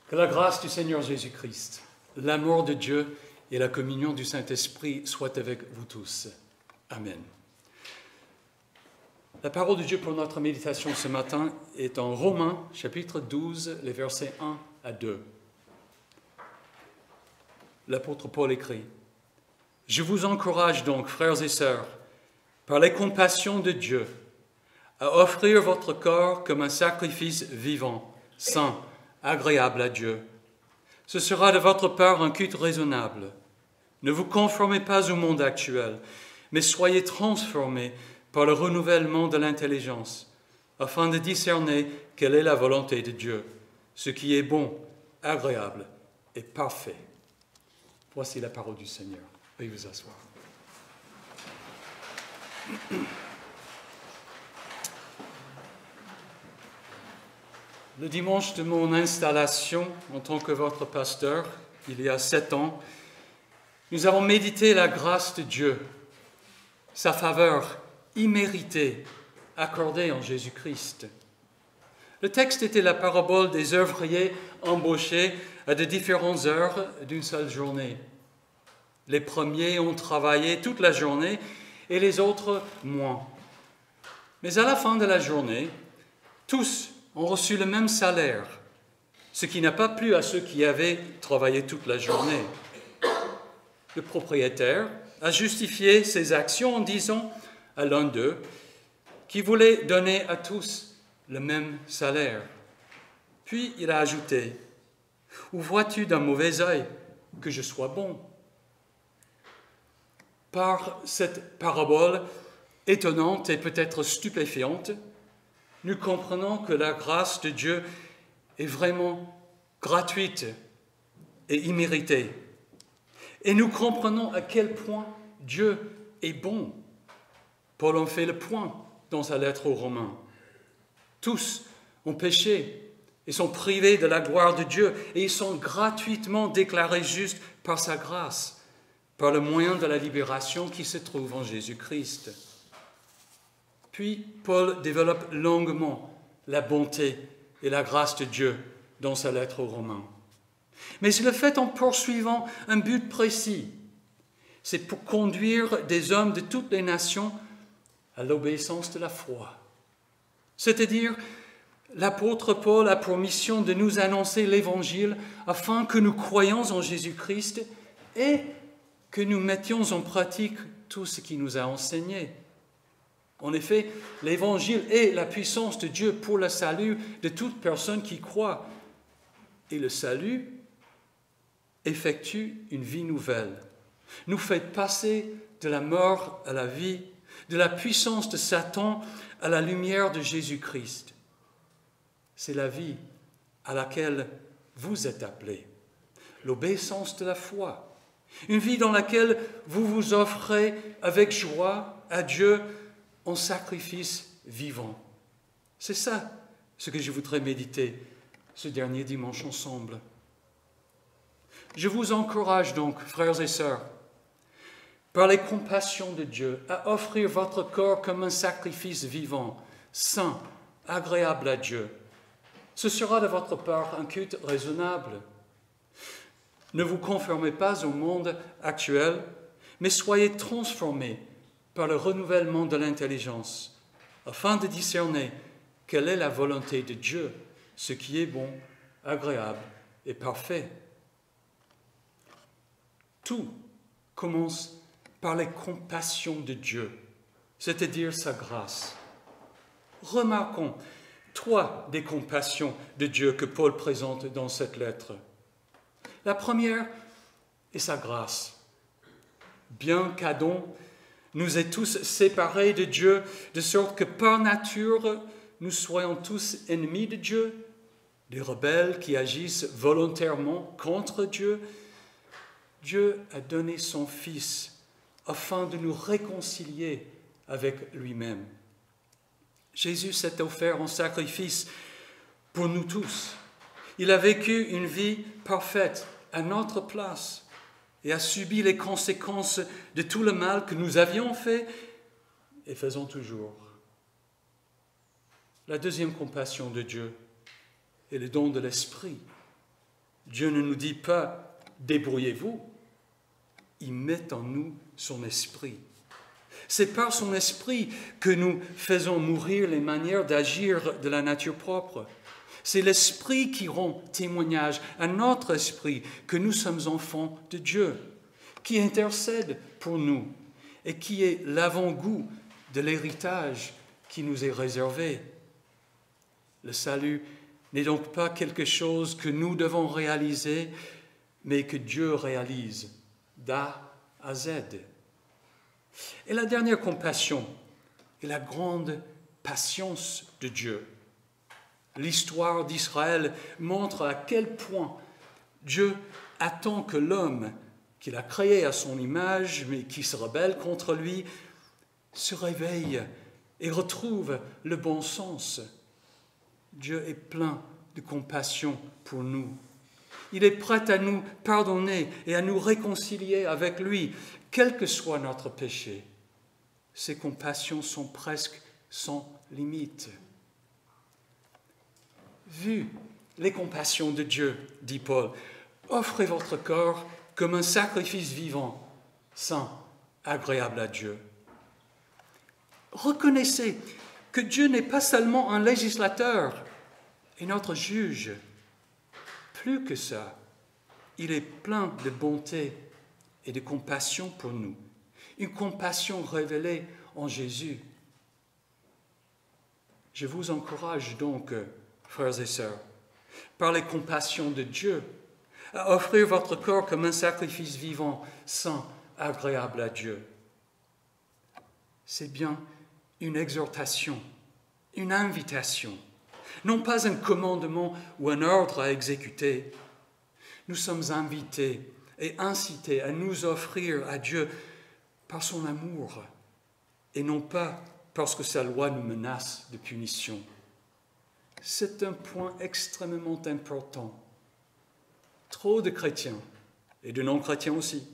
Que la grâce du Seigneur Jésus-Christ, l'amour de Dieu et la communion du Saint-Esprit soient avec vous tous. Amen. La parole de Dieu pour notre méditation ce matin est en Romains, chapitre 12, les versets 1 à 2. L'apôtre Paul écrit : « Je vous encourage donc, frères et sœurs, par les compassions de Dieu, à offrir votre corps comme un sacrifice vivant, saint, agréable à Dieu. Ce sera de votre part un culte raisonnable. Ne vous conformez pas au monde actuel, mais soyez transformés par le renouvellement de l'intelligence, afin de discerner quelle est la volonté de Dieu, ce qui est bon, agréable et parfait. » Voici la parole du Seigneur. Veuillez vous asseoir. Le dimanche de mon installation en tant que votre pasteur, il y a 7 ans, nous avons médité la grâce de Dieu, sa faveur imméritée accordée en Jésus-Christ. Le texte était la parabole des œuvriers embauchés à de différentes heures d'une seule journée. Les premiers ont travaillé toute la journée et les autres moins. Mais à la fin de la journée, tous ont reçu le même salaire, ce qui n'a pas plu à ceux qui avaient travaillé toute la journée. Le propriétaire a justifié ses actions en disant à l'un d'eux qu'il voulait donner à tous le même salaire. Puis il a ajouté : « Ou vois-tu d'un mauvais œil que je sois bon ?» Par cette parabole étonnante et peut-être stupéfiante, nous comprenons que la grâce de Dieu est vraiment gratuite et imméritée. Et nous comprenons à quel point Dieu est bon. Paul en fait le point dans sa lettre aux Romains. Tous ont péché et sont privés de la gloire de Dieu, et ils sont gratuitement déclarés justes par sa grâce, par le moyen de la libération qui se trouve en Jésus-Christ. Puis Paul développe longuement la bonté et la grâce de Dieu dans sa lettre aux Romains. Mais il le fait en poursuivant un but précis. C'est pour conduire des hommes de toutes les nations à l'obéissance de la foi. C'est-à-dire, l'apôtre Paul a pour mission de nous annoncer l'Évangile afin que nous croyions en Jésus-Christ et que nous mettions en pratique tout ce qu'il nous a enseigné. En effet, l'Évangile est la puissance de Dieu pour le salut de toute personne qui croit. Et le salut effectue une vie nouvelle, nous fait passer de la mort à la vie, de la puissance de Satan à la lumière de Jésus-Christ. C'est la vie à laquelle vous êtes appelés, l'obéissance de la foi, une vie dans laquelle vous vous offrez avec joie à Dieu en sacrifice vivant. C'est ça ce que je voudrais méditer ce dernier dimanche ensemble. Je vous encourage donc, frères et sœurs, par les compassions de Dieu, à offrir votre corps comme un sacrifice vivant, saint, agréable à Dieu. Ce sera de votre part un culte raisonnable. Ne vous conformez pas au monde actuel, mais soyez transformés par le renouvellement de l'intelligence, afin de discerner quelle est la volonté de Dieu, ce qui est bon, agréable et parfait. Tout commence par les compassions de Dieu, c'est-à-dire sa grâce. Remarquons 3 des compassions de Dieu que Paul présente dans cette lettre. La première est sa grâce. Bien qu'Adam nous ait tous séparés de Dieu, de sorte que par nature, nous soyons tous ennemis de Dieu, des rebelles qui agissent volontairement contre Dieu, Dieu a donné son Fils afin de nous réconcilier avec lui-même. Jésus s'est offert en sacrifice pour nous tous. Il a vécu une vie parfaite à notre place et a subi les conséquences de tout le mal que nous avions fait et faisons toujours. La deuxième compassion de Dieu est le don de l'Esprit. Dieu ne nous dit pas « débrouillez-vous », il met en nous son esprit. C'est par son esprit que nous faisons mourir les manières d'agir de la nature propre. C'est l'esprit qui rend témoignage à notre esprit que nous sommes enfants de Dieu, qui intercède pour nous et qui est l'avant-goût de l'héritage qui nous est réservé. Le salut n'est donc pas quelque chose que nous devons réaliser, mais que Dieu réalise d'A à Z. Et la dernière compassion est la grande patience de Dieu. L'histoire d'Israël montre à quel point Dieu attend que l'homme qu'il a créé à son image, mais qui se rebelle contre lui, se réveille et retrouve le bon sens. Dieu est plein de compassion pour nous. Il est prêt à nous pardonner et à nous réconcilier avec lui, quel que soit notre péché. Ses compassions sont presque sans limite. Vu les compassions de Dieu, dit Paul, offrez votre corps comme un sacrifice vivant, saint, agréable à Dieu. Reconnaissez que Dieu n'est pas seulement un législateur et notre juge. Plus que ça, il est plein de bonté et de compassion pour nous. Une compassion révélée en Jésus. Je vous encourage donc, frères et sœurs, par les compassions de Dieu, à offrir votre corps comme un sacrifice vivant, saint, agréable à Dieu. C'est bien une exhortation, une invitation, non pas un commandement ou un ordre à exécuter. Nous sommes invités et incités à nous offrir à Dieu par son amour et non pas parce que sa loi nous menace de punition. C'est un point extrêmement important. Trop de chrétiens, et de non-chrétiens aussi,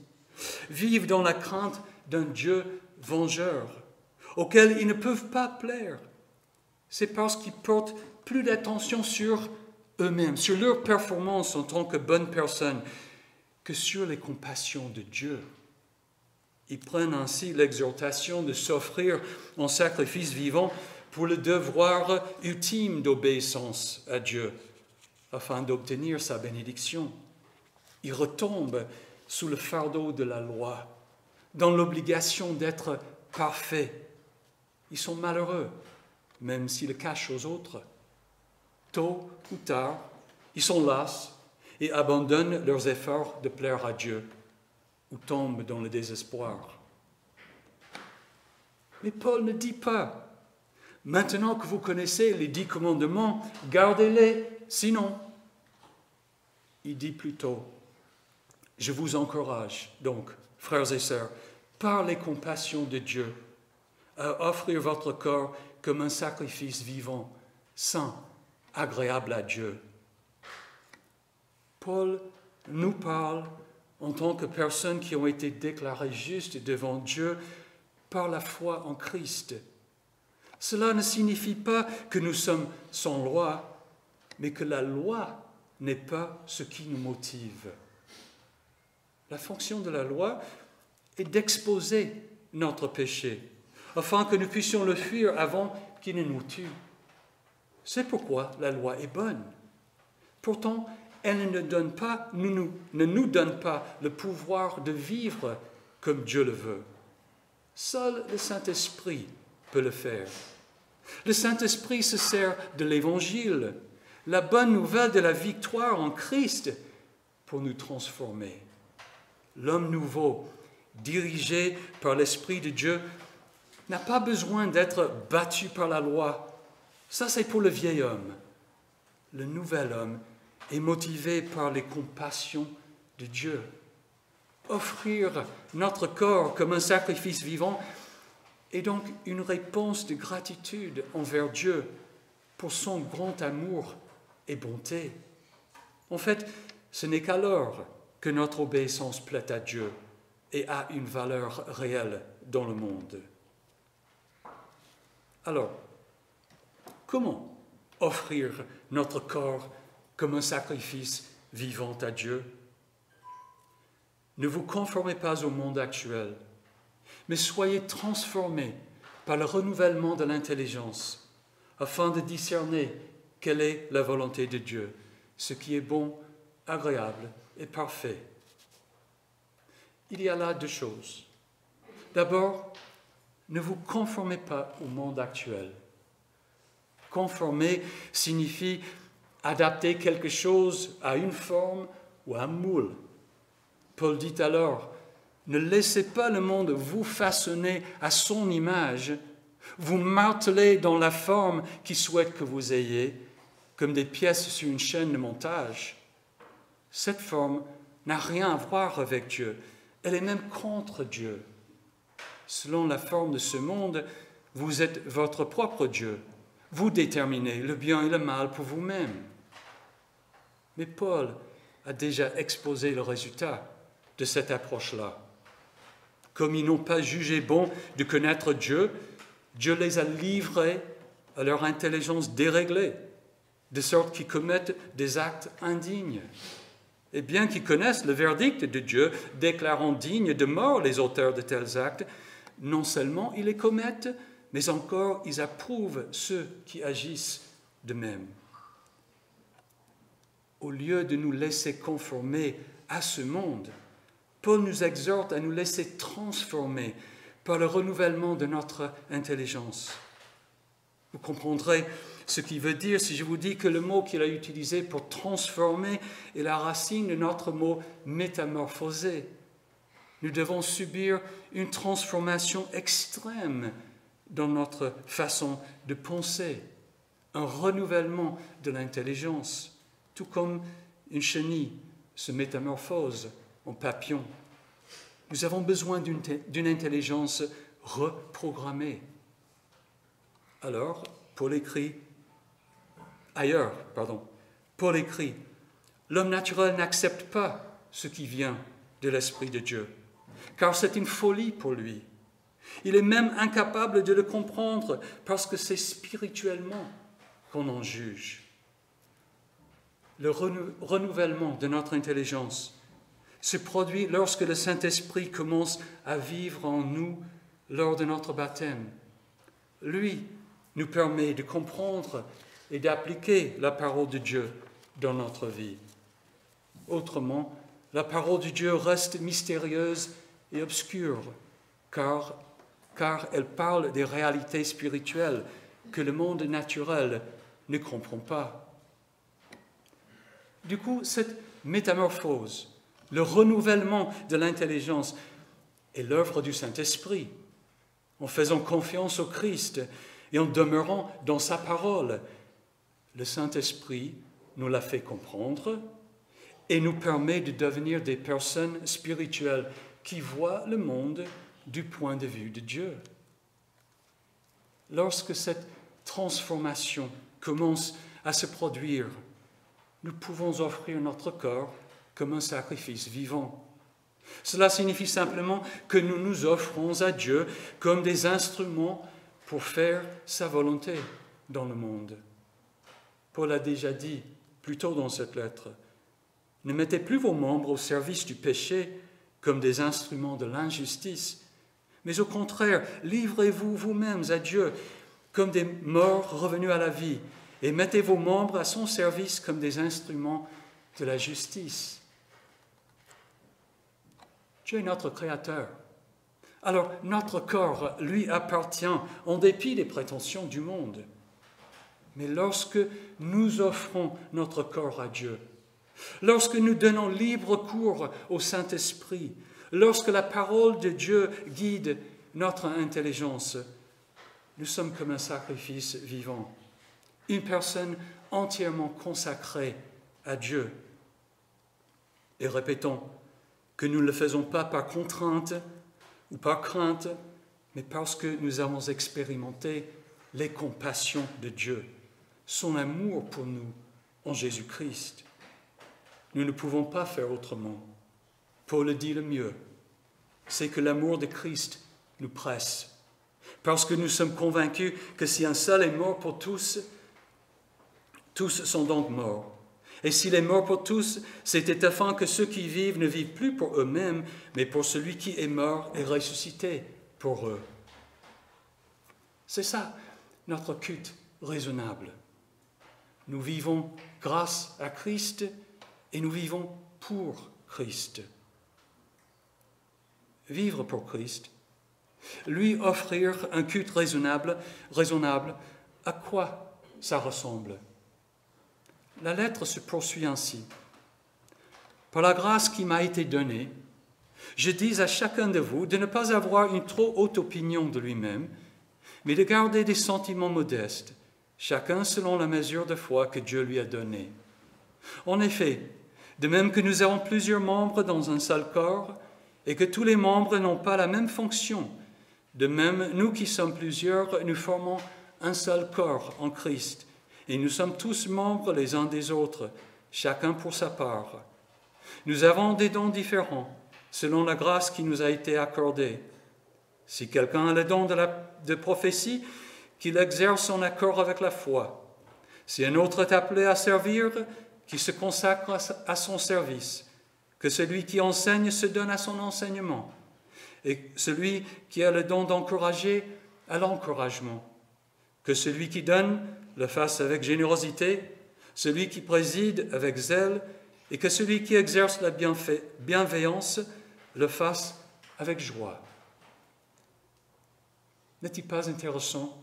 vivent dans la crainte d'un Dieu vengeur, auquel ils ne peuvent pas plaire. C'est parce qu'ils portent plus d'attention sur eux-mêmes, sur leur performance en tant que bonnes personnes, que sur les compassions de Dieu. Ils prennent ainsi l'exhortation de s'offrir en sacrifice vivant pour le devoir ultime d'obéissance à Dieu, afin d'obtenir sa bénédiction. Ils retombent sous le fardeau de la loi, dans l'obligation d'être parfaits. Ils sont malheureux, même s'ils le cachent aux autres. Tôt ou tard, ils sont las et abandonnent leurs efforts de plaire à Dieu ou tombent dans le désespoir. Mais Paul ne dit pas « Maintenant que vous connaissez les 10 commandements, gardez-les, sinon. » Il dit plutôt « Je vous encourage donc, frères et sœurs, par les compassions de Dieu, à offrir votre corps comme un sacrifice vivant, saint, agréable à Dieu. » Paul nous parle en tant que personnes qui ont été déclarées justes devant Dieu par la foi en Christ. Cela ne signifie pas que nous sommes sans loi, mais que la loi n'est pas ce qui nous motive. La fonction de la loi est d'exposer notre péché, afin que nous puissions le fuir avant qu'il ne nous tue. C'est pourquoi la loi est bonne. Pourtant, elle ne nous donne pas le pouvoir de vivre comme Dieu le veut. Seul le Saint-Esprit peut le faire. Le Saint-Esprit se sert de l'Évangile, la bonne nouvelle de la victoire en Christ, pour nous transformer. L'homme nouveau, dirigé par l'Esprit de Dieu, n'a pas besoin d'être battu par la loi. Ça, c'est pour le vieil homme. Le nouvel homme est motivé par les compassions de Dieu. Offrir notre corps comme un sacrifice vivant est donc une réponse de gratitude envers Dieu pour son grand amour et bonté. En fait, ce n'est qu'alors que notre obéissance plaît à Dieu et a une valeur réelle dans le monde. Alors, comment offrir notre corps comme un sacrifice vivant à Dieu. Ne vous conformez pas au monde actuel, mais soyez transformés par le renouvellement de l'intelligence, afin de discerner quelle est la volonté de Dieu, ce qui est bon, agréable et parfait. Il y a là deux choses. D'abord, ne vous conformez pas au monde actuel. Conformer signifie adapter quelque chose à une forme ou à un moule. Paul dit alors, ne laissez pas le monde vous façonner à son image, vous marteler dans la forme qu'il souhaite que vous ayez, comme des pièces sur une chaîne de montage. Cette forme n'a rien à voir avec Dieu, elle est même contre Dieu. Selon la forme de ce monde, vous êtes votre propre Dieu. Vous déterminez le bien et le mal pour vous-même. Mais Paul a déjà exposé le résultat de cette approche-là. Comme ils n'ont pas jugé bon de connaître Dieu, Dieu les a livrés à leur intelligence déréglée, de sorte qu'ils commettent des actes indignes. Et bien qu'ils connaissent le verdict de Dieu, déclarant dignes de mort les auteurs de tels actes, non seulement ils les commettent, mais encore ils approuvent ceux qui agissent de même. Au lieu de nous laisser conformer à ce monde, Paul nous exhorte à nous laisser transformer par le renouvellement de notre intelligence. Vous comprendrez ce qu'il veut dire si je vous dis que le mot qu'il a utilisé pour transformer est la racine de notre mot métamorphoser. Nous devons subir une transformation extrême dans notre façon de penser, un renouvellement de l'intelligence, tout comme une chenille se métamorphose en papillon. Nous avons besoin d'une intelligence reprogrammée. Alors, Paul écrit, l'homme naturel n'accepte pas ce qui vient de l'Esprit de Dieu, car c'est une folie pour lui. Il est même incapable de le comprendre parce que c'est spirituellement qu'on en juge. Le renouvellement de notre intelligence se produit lorsque le Saint-Esprit commence à vivre en nous lors de notre baptême. Lui nous permet de comprendre et d'appliquer la parole de Dieu dans notre vie. Autrement, la parole de Dieu reste mystérieuse et obscure, car elle parle des réalités spirituelles que le monde naturel ne comprend pas. Du coup, cette métamorphose, le renouvellement de l'intelligence est l'œuvre du Saint-Esprit. En faisant confiance au Christ et en demeurant dans sa parole, le Saint-Esprit nous l'a fait comprendre et nous permet de devenir des personnes spirituelles qui voient le monde du point de vue de Dieu. Lorsque cette transformation commence à se produire, nous pouvons offrir notre corps comme un sacrifice vivant. Cela signifie simplement que nous nous offrons à Dieu comme des instruments pour faire sa volonté dans le monde. Paul a déjà dit plus tôt dans cette lettre, ne mettez plus vos membres au service du péché comme des instruments de l'injustice, mais au contraire, livrez-vous vous-mêmes à Dieu comme des morts revenus à la vie et mettez vos membres à son service comme des instruments de la justice. Dieu est notre Créateur. Alors notre corps lui appartient en dépit des prétentions du monde. Mais lorsque nous offrons notre corps à Dieu, lorsque nous donnons libre cours au Saint-Esprit, lorsque la parole de Dieu guide notre intelligence, nous sommes comme un sacrifice vivant, une personne entièrement consacrée à Dieu. Et répétons que nous ne le faisons pas par contrainte ou par crainte, mais parce que nous avons expérimenté les compassions de Dieu, son amour pour nous en Jésus-Christ. Nous ne pouvons pas faire autrement. Paul le dit le mieux, c'est que l'amour de Christ nous presse, parce que nous sommes convaincus que si un seul est mort pour tous, tous sont donc morts, Et s'il est mort pour tous, c'était afin que ceux qui vivent ne vivent plus pour eux-mêmes, mais pour celui qui est mort et ressuscité pour eux. C'est ça, notre culte raisonnable. Nous vivons grâce à Christ et nous vivons pour Christ. Vivre pour Christ, lui offrir un culte raisonnable, à quoi ça ressemble? La lettre se poursuit ainsi. Par la grâce qui m'a été donnée, je dis à chacun de vous de ne pas avoir une trop haute opinion de lui-même, mais de garder des sentiments modestes, chacun selon la mesure de foi que Dieu lui a donnée. En effet, de même que nous avons plusieurs membres dans un seul corps, et que tous les membres n'ont pas la même fonction, de même, nous qui sommes plusieurs, nous formons un seul corps en Christ, et nous sommes tous membres les uns des autres, chacun pour sa part. Nous avons des dons différents, selon la grâce qui nous a été accordée. Si quelqu'un a le don de prophétie, qu'il exerce en accord avec la foi. Si un autre est appelé à servir, qu'il se consacre à son service. Que celui qui enseigne se donne à son enseignement. Et celui qui a le don d'encourager, à l'encouragement. Que celui qui donne le fasse avec générosité, celui qui préside avec zèle, et que celui qui exerce la bienveillance le fasse avec joie. N'est-il pas intéressant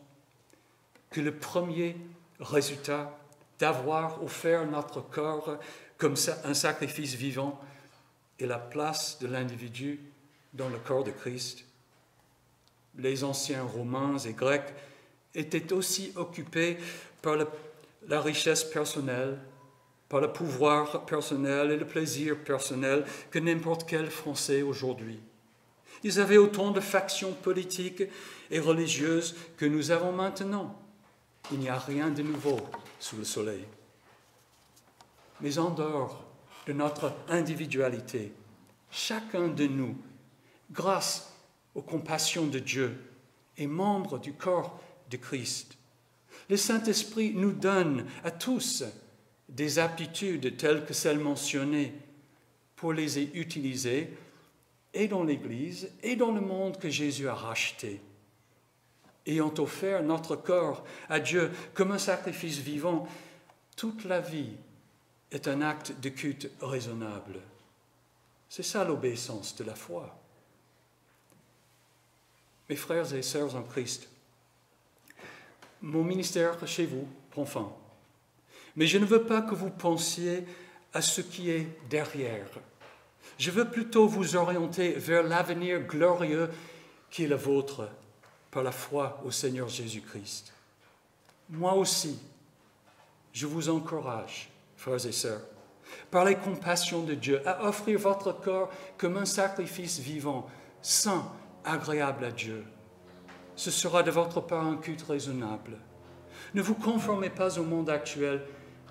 que le premier résultat d'avoir offert notre corps comme un sacrifice vivant est la place de l'individu dans le corps de Christ? Les anciens Romains et Grecs étaient aussi occupés par la richesse personnelle, par le pouvoir personnel et le plaisir personnel que n'importe quel Français aujourd'hui. Ils avaient autant de factions politiques et religieuses que nous avons maintenant. Il n'y a rien de nouveau sous le soleil. Mais en dehors de notre individualité, chacun de nous, grâce aux compassions de Dieu, est membre du corps de Christ. Le Saint-Esprit nous donne à tous des aptitudes telles que celles mentionnées pour les utiliser et dans l'Église et dans le monde que Jésus a racheté. Ayant offert notre corps à Dieu comme un sacrifice vivant, toute la vie est un acte de culte raisonnable. C'est ça l'obéissance de la foi. Mes frères et sœurs en Christ, mon ministère chez vous prend fin. Mais je ne veux pas que vous pensiez à ce qui est derrière. Je veux plutôt vous orienter vers l'avenir glorieux qui est le vôtre par la foi au Seigneur Jésus-Christ. Moi aussi, je vous encourage, frères et sœurs, par les compassions de Dieu, à offrir votre corps comme un sacrifice vivant, saint, agréable à Dieu. Ce sera de votre part un culte raisonnable. Ne vous conformez pas au monde actuel,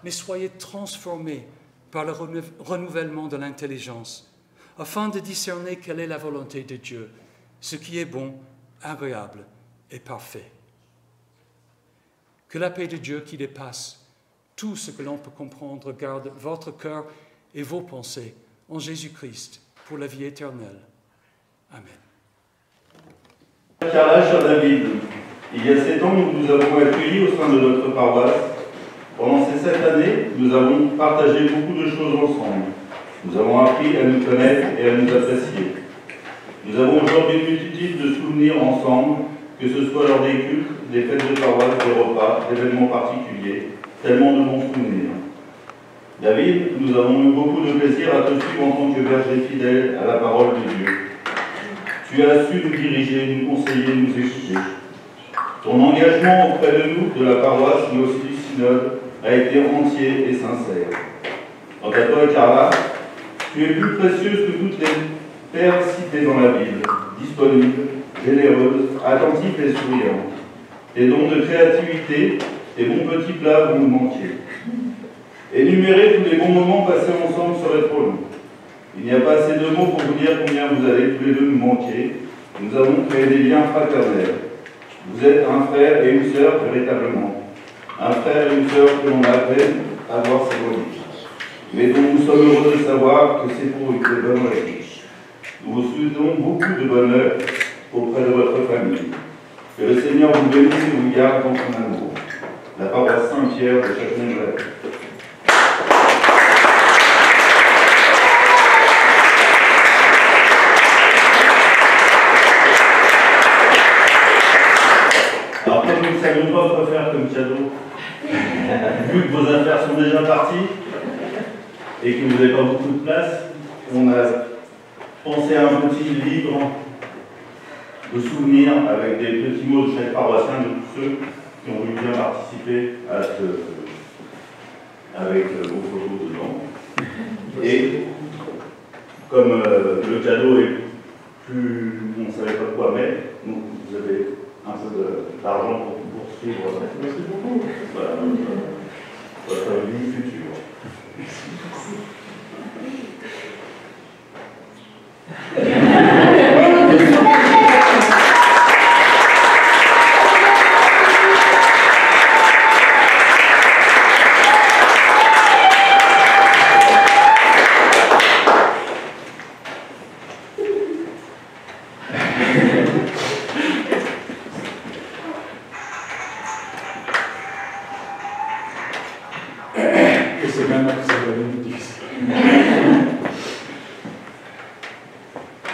mais soyez transformés par le renouvellement de l'intelligence, afin de discerner quelle est la volonté de Dieu, ce qui est bon, agréable et parfait. Que la paix de Dieu qui dépasse tout ce que l'on peut comprendre garde votre cœur et vos pensées en Jésus-Christ pour la vie éternelle. Amen. Carrelage sur la Bible. Il y a 7 ans, nous nous avons accueillis au sein de notre paroisse. Pendant ces 7 années, nous avons partagé beaucoup de choses ensemble. Nous avons appris à nous connaître et à nous apprécier. Nous avons aujourd'hui une multitude de souvenirs ensemble, que ce soit lors des cultes, des fêtes de paroisse, des repas, d'événements particuliers, tellement de bons souvenirs. David, nous avons eu beaucoup de plaisir à te suivre en tant que berger fidèle à la parole de Dieu. Tu as su nous diriger, nous conseiller, nous écouter. Ton engagement auprès de nous, de la paroisse, mais aussi du synode, a été entier et sincère. Quant à toi, Carla, tu es plus précieuse que toutes les pères cités dans la Bible, disponible, généreuse, attentive et souriante. Tes dons de créativité, tes bons petits plats vont nous manquer. Énumérer tous les bons moments passés ensemble serait trop long. Il n'y a pas assez de mots pour vous dire combien vous allez tous les deux nous manquer. Nous avons créé des liens fraternels. Vous êtes un frère et une sœur véritablement. Un frère et une sœur que l'on a peine à voir s'éloigner. mais dont nous sommes heureux de savoir que c'est pour une très bonne raison. Nous vous souhaitons beaucoup de bonheur auprès de votre famille. Que le Seigneur vous bénisse et vous garde dans son amour. La paroisse Saint-Pierre de Châtenay-Malabry. Alors, comme nous ne savions pas quoi faire comme cadeau, vu que vos affaires sont déjà parties et que vous n'avez pas beaucoup de place, on a pensé à un petit livre de souvenirs avec des petits mots de chaque paroissien, de tous ceux qui ont voulu bien participer à avec vos photos dedans. Et comme le cadeau est plus... on ne savait pas quoi mettre, donc vous avez un peu d'argent pour poursuivre. Merci beaucoup. Voilà, votre vie future. C'est maintenant que ça va devenir difficile.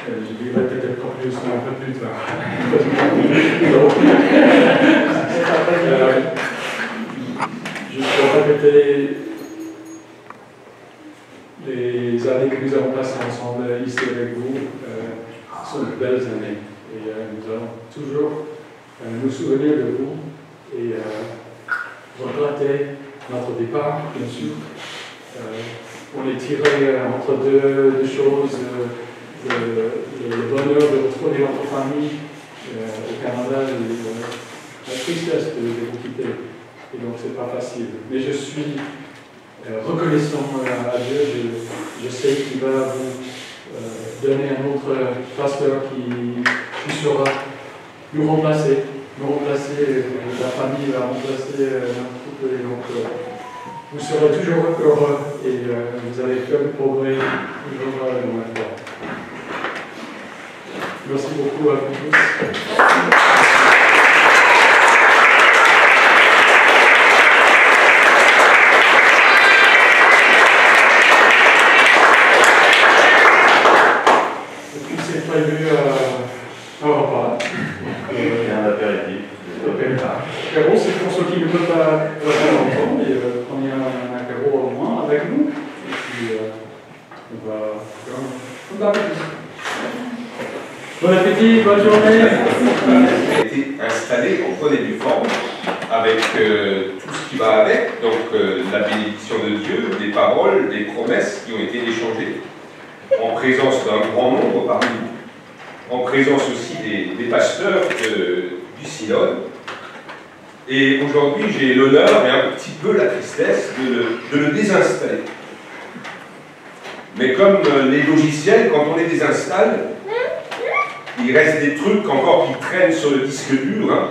Je dirais peut-être encore plus, un peu plus tard. Je peux répéter les années que nous avons passées ensemble ici avec vous sont de belles années. Et nous allons toujours nous souvenir de vous et regretter notre départ, bien sûr. On est tiré entre deux choses, le bonheur de retrouver notre famille au Canada et la tristesse de vous quitter. Et donc c'est pas facile. Mais je suis reconnaissant à Dieu. Je sais qu'il va vous donner un autre pasteur qui saura nous remplacer. La famille va remplacer notre couple. Et donc, vous serez toujours heureux et vous allez faire le progrès toujours dans la foi. Merci beaucoup à vous tous. Et puis c'est prévu un repas. Et un apéritif. Apéro, c'est pour ceux qui ne peuvent pas rester longtemps, mais prenez un apéro au moins avec nous. Et puis on va faire un appétit. Bon appétit, bonne journée. On a été installé en bonne et due forme avec tout ce qui va avec, donc la bénédiction de Dieu, des paroles, des promesses qui ont été échangées, en présence d'un grand nombre parmi nous, en présence aussi des pasteurs du synode. Et aujourd'hui, j'ai l'honneur et un petit peu la tristesse de le désinstaller. Mais comme les logiciels, quand on les désinstalle, il reste des trucs encore qui traînent sur le disque dur. Hein.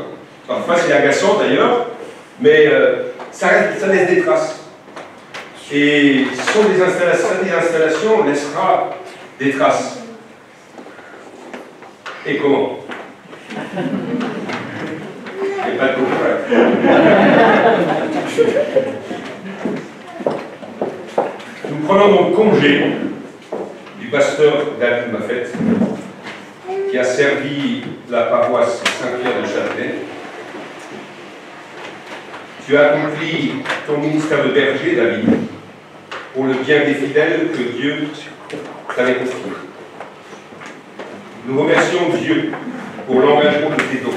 Parfois, c'est agaçant d'ailleurs, mais ça laisse des traces. Et sur des installations, on laissera des traces. Et comment? Et pas de contraire. Nous prenons donc congé du pasteur David Maffet, qui a servi la paroisse Saint-Pierre de Châtenay. Tu as accompli ton ministère de berger, David, pour le bien des fidèles que Dieu t'avait confié. Nous remercions Dieu pour l'engagement de tes dons,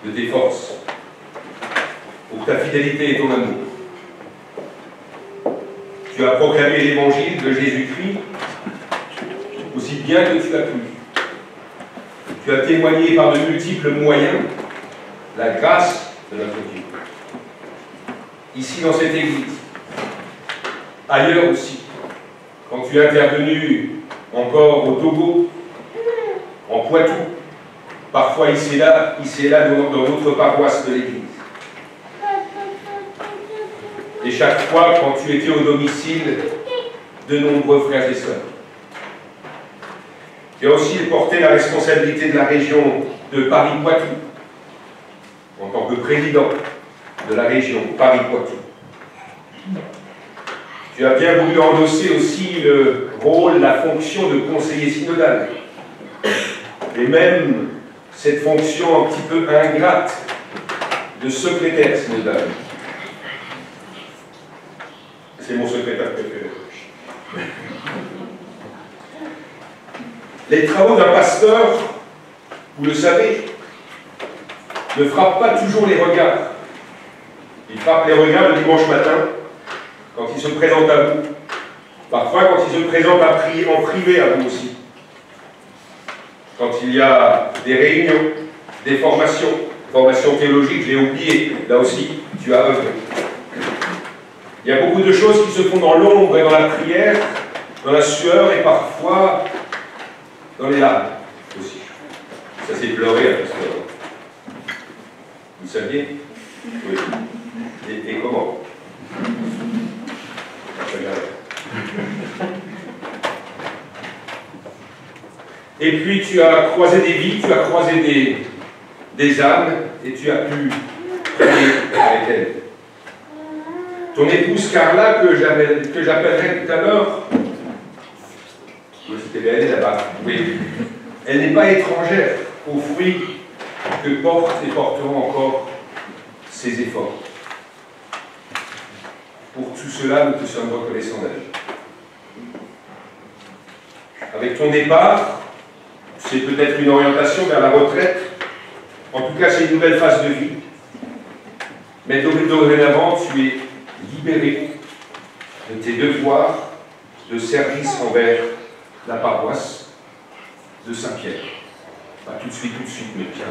de tes forces, pour ta fidélité et ton amour. Tu as proclamé l'évangile de Jésus-Christ aussi bien que tu as pu. Tu as témoigné par de multiples moyens la grâce de notre Dieu. Ici dans cette église, ailleurs aussi, quand tu es intervenu encore au Togo, en Poitou, parfois ici et là dans d'autres paroisses de l'église. et chaque fois quand tu étais au domicile de nombreux frères et sœurs. Tu as aussi porté la responsabilité de la région de Paris-Poitou, en tant que président de la région Paris-Poitou. Tu as bien voulu endosser aussi le rôle, la fonction de conseiller synodal, et même cette fonction un petit peu ingrate de secrétaire synodal. C'est mon secrétaire préféré. Les travaux d'un pasteur, vous le savez, ne frappent pas toujours les regards. Ils frappent les regards le dimanche matin, quand il se présente à vous. Parfois, quand il se présente en privé à vous aussi. Quand il y a des réunions, des formations théologiques, j'ai oublié, là aussi, tu as œuvré. Il y a beaucoup de choses qui se font dans l'ombre et dans la prière, dans la sueur et parfois dans les larmes aussi. Ça s'est pleuré à parce que vous saviez? Oui. Et comment? Et puis tu as croisé des vies, tu as croisé des âmes, et tu as pu prier avec elles. Ton épouse Carla, que j'appellerai tout à l'heure, c'était elle là-bas, oui, elle n'est pas étrangère aux fruits que portent et porteront encore ses efforts. Pour tout cela, nous te sommes reconnaissants d'elle. Avec ton départ, c'est peut-être une orientation vers la retraite. En tout cas, c'est une nouvelle phase de vie. Mais dorénavant, tu es libéré de tes devoirs de service envers la paroisse de Saint-Pierre. Pas tout de suite, mais bien.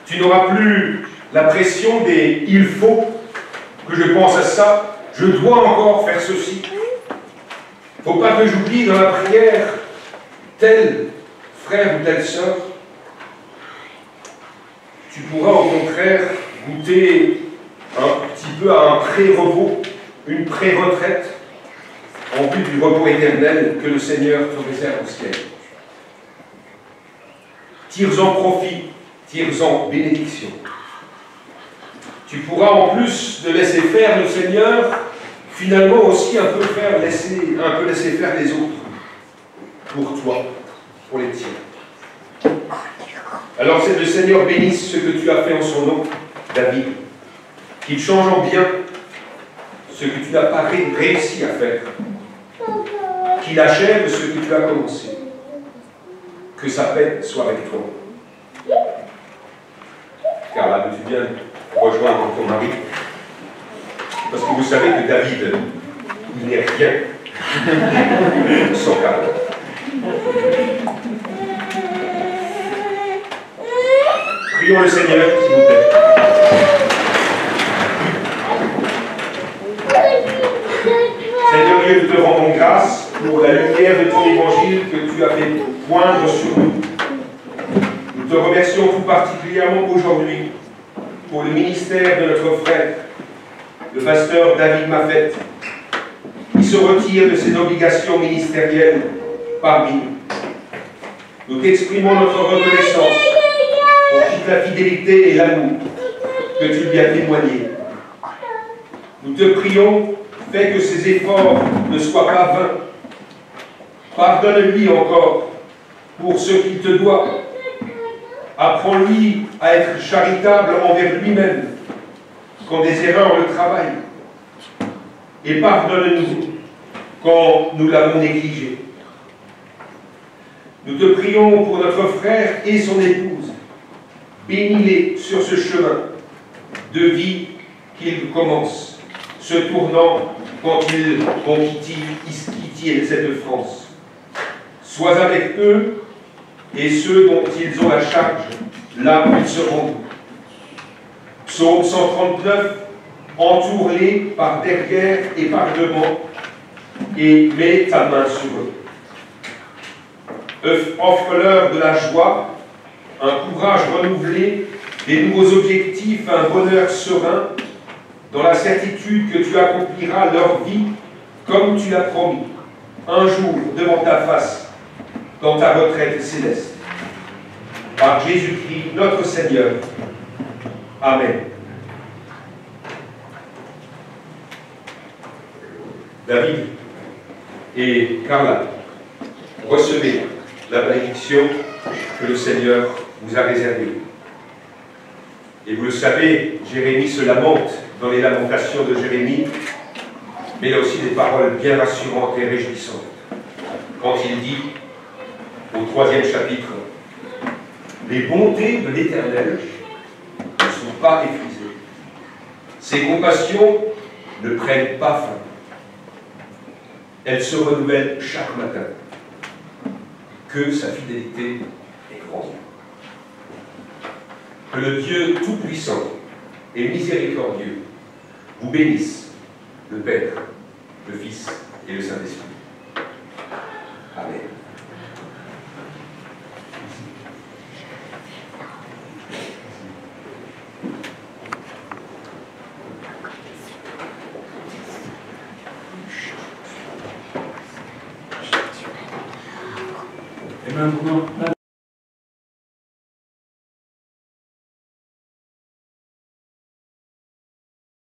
Tu n'auras plus la pression des « il faut » que je pense à ça, je dois encore faire ceci. Il ne faut pas que j'oublie dans la prière tel frère ou telle sœur. Tu pourras au contraire goûter un petit peu à un pré-repos, une pré-retraite, en vue du repos éternel que le Seigneur te réserve au ciel. Tire-en profit, tire-en bénédiction. Tu pourras en plus de laisser faire le Seigneur, finalement aussi un peu laisser faire les autres, pour toi, pour les tiens. Alors c'est le Seigneur bénisse ce que tu as fait en son nom, David, qu'il change en bien ce que tu n'as pas réussi à faire, qu'il achève ce que tu as commencé, que sa paix soit avec toi. Car là, veux-tu bien rejoindre ton mari? Parce que vous savez que David, il n'est rien sans Carla. Prions le Seigneur, s'il vous plaît. Seigneur Dieu, nous te rendons grâce pour la lumière de ton évangile que tu as fait poindre sur nous. Nous te remercions tout particulièrement aujourd'hui pour le ministère de notre frère, le pasteur David Maffet, qui se retire de ses obligations ministérielles parmi nous. Nous t'exprimons notre reconnaissance pour toute la fidélité et l'amour que tu lui as témoigné. Nous te prions, fais que ses efforts ne soient pas vains. Pardonne-lui encore pour ce qu'il te doit. Apprends-lui à être charitable envers lui-même quand des erreurs le travaillent. Et pardonne-nous quand nous l'avons négligé. Nous te prions pour notre frère et son épouse. Bénis-les sur ce chemin de vie qu'ils commencent, se tournant quand ils vont quitter cette France. Sois avec eux et ceux dont ils ont la charge, là où ils se rendent. Psaume 139, entoure-les par derrière et par devant, et mets ta main sur eux. Offre-leur de la joie, un courage renouvelé, des nouveaux objectifs, un bonheur serein, dans la certitude que tu accompliras leur vie comme tu l'as promis, un jour devant ta face, dans ta retraite céleste. Par Jésus-Christ, notre Seigneur. Amen. David et Carla, recevez la bénédiction que le Seigneur vous a réservée. Et vous le savez, Jérémie se lamente dans les lamentations de Jérémie, mais il y a aussi des paroles bien rassurantes et réjouissantes. Quand il dit, au 3e chapitre, « Les bontés de l'Éternel ne sont pas épuisées. Ses compassions ne prennent pas fin. Elles se renouvellent chaque matin. Que sa fidélité est grande. Que le Dieu Tout-Puissant et Miséricordieux vous bénisse, le Père, le Fils et le Saint-Esprit. Amen. Et maintenant,